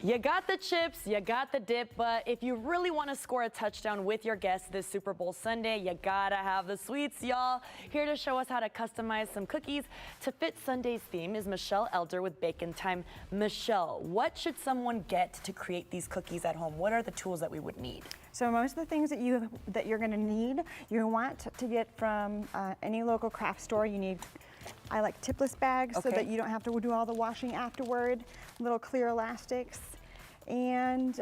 You got the chips, you got the dip, but if you really want to score a touchdown with your guests this Super Bowl Sunday, you gotta have the sweets, y'all. Here to show us how to customize some cookies to fit Sunday's theme is Michelle Elder with Bak'N'Time. Michelle, what should someone get to create these cookies at home? What are the tools that we would need? So most of the things that you're going to need, you want to get from any local craft store. You need, I like tipless bags so that you don't have to do all the washing afterward. Little clear elastics and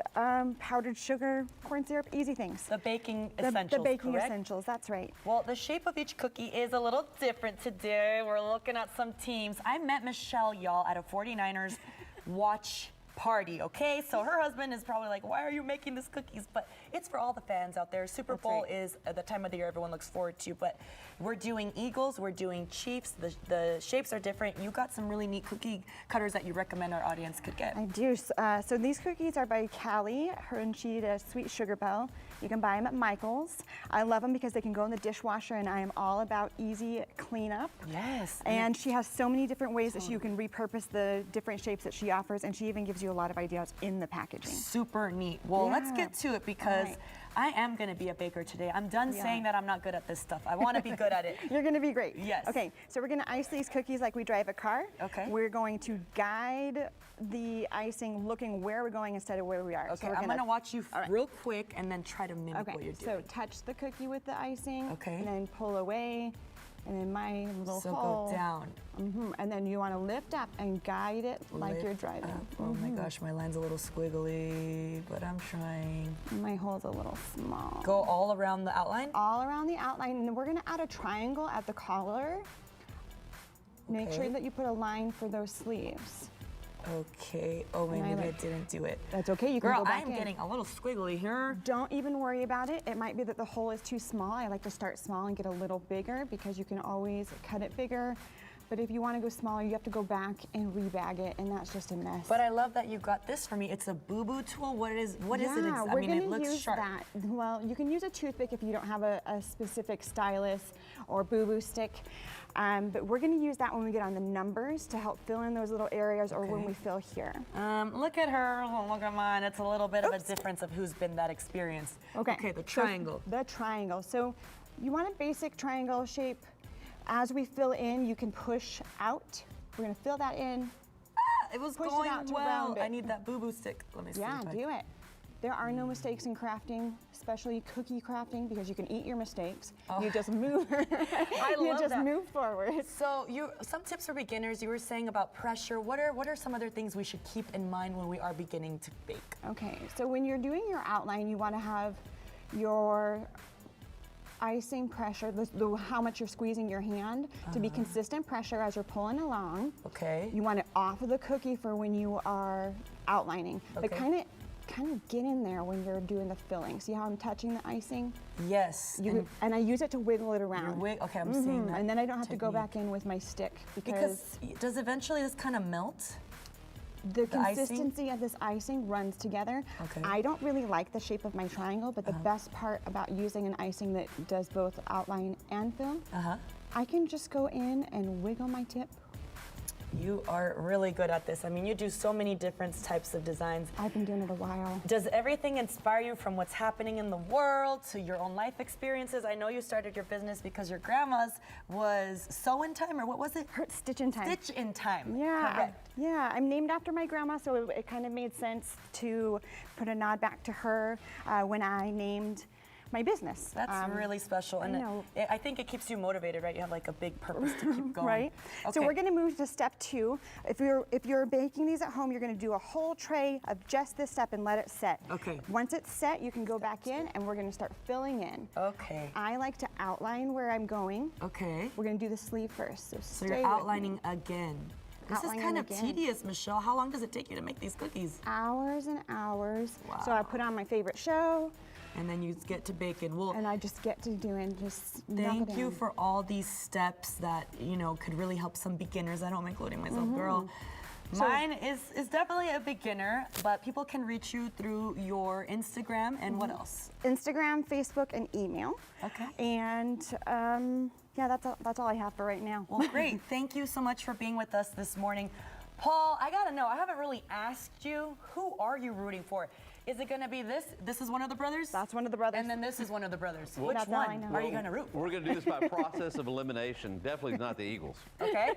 powdered sugar, corn syrup, easy things. The baking essentials, The baking correct? essentials, that's right. Well, the shape of each cookie is a little different today. We're looking at some teams. I met Michelle, y'all, at a 49ers watch party, okay? So her husband is probably like, why are you making these cookies? But it's for all the fans out there. Super Bowl is the time of the year everyone looks forward to, but we're doing Eagles, we're doing Chiefs. The shapes are different. You got some really neat cookie cutters that you recommend our audience could get. I do. So these cookies are by Callie, and she did a sweet sugar bell. You can buy them at Michael's. I love them because they can go in the dishwasher, and I am all about easy cleanup. Yes. And she has so many different ways that you can repurpose the different shapes that she offers, and she even gives you a lot of ideas in the packaging. Super neat. Well, let's get to it because I am going to be a baker today. I'm done saying that I'm not good at this stuff. I want to be good at it. You're going to be great. Yes. Okay, so we're going to ice these cookies like we drive a car. Okay. We're going to guide the icing looking where we're going instead of where we are. Okay, so I'm going to watch you real quick and then try to mimic what you're doing. So touch the cookie with the icing. Okay. And then pull away. And then my little hole. Go down. And then you want to lift up and guide it like you're driving. Oh my gosh, my line's a little squiggly, but I'm trying. My hole's a little small. Go all around the outline? All around the outline, and then we're going to add a triangle at the collar. Make sure that you put a line for those sleeves. Okay. Oh, maybe I didn't do it. That's okay. You can Girl, go back I'm getting a little squiggly here. Don't even worry about it. It might be that the hole is too small. I like to start small and get a little bigger because you can always cut it bigger. But if you want to go smaller, you have to go back and rebag it, and that's just a mess. But I love that you got this for me. It's a boo-boo tool. What is it? Yeah, I mean, it looks sharp. That. Well, you can use a toothpick if you don't have a specific stylus or boo-boo stick. But we're going to use that when we get on the numbers to help fill in those little areas or when we fill here. Look at her. Oh, look at mine. It's a little bit of a difference of who's been that experienced. Okay, the triangle. So, the triangle. So you want a basic triangle shape. As we fill in, you can push out. We're going to fill that in. It was push going it out to well. round it. I need that boo-boo stick. Let me see. Yeah, do it. There are no mistakes in crafting, especially cookie crafting, because you can eat your mistakes. You just move. You just move forward. So, some tips for beginners. You were saying about pressure. What are some other things we should keep in mind when we are beginning to bake? Okay, so when you're doing your outline, you want to have your icing pressure, how much you're squeezing your hand, to be consistent pressure as you're pulling along. Okay. You want it off of the cookie for when you are outlining. But kind of get in there when you're doing the filling. See how I'm touching the icing? Yes. And I use it to wiggle it around. Okay, I'm seeing that. And then I don't have to go back in with my stick because does eventually this kind of melt? The consistency of this icing runs together. Okay. I don't really like the shape of my triangle, but the best part about using an icing that does both outline and fill, I can just go in and wiggle my tip. You are really good at this. I mean, you do so many different types of designs. I've been doing it a while. Does everything inspire you from what's happening in the world to your own life experiences? I know you started your business because your grandma's was Sew-In-Time, or what was it? Stitch-In-Time. Stitch-In-Time. Yeah. Correct. Yeah, I'm named after my grandma, so it kind of made sense to put a nod back to her when I named my business. That's really special, and I think it keeps you motivated, right? You have like a big purpose to keep going. Right. Okay. So we're going to move to step 2. If you're baking these at home, you're going to do a whole tray of just this step and let it set. Okay. Once it's set, you can go back in, and we're going to start filling in. Okay. I like to outline where I'm going. Okay. We're going to do the sleeve first. So you're outlining again. This is kind of tedious, Michelle. How long does it take you to make these cookies? Hours and hours. Wow. So I put on my favorite show. And then you get to baking. Well, and I just get to doing just thank you for all these steps that could really help some beginners. I don't, including myself, girl. Mine is definitely a beginner, but people can reach you through your Instagram and what else? Instagram, Facebook, and email. Okay. And yeah, that's all I have for right now. Well, great. Thank you so much for being with us this morning. Paul, I gotta know, I haven't really asked you, who are you rooting for? Is it gonna be this? This is one of the brothers? That's one of the brothers. And then this is one of the brothers. Which That's all I one know. are you gonna root for? We're going to do this by process of elimination. Definitely not the Eagles. Okay.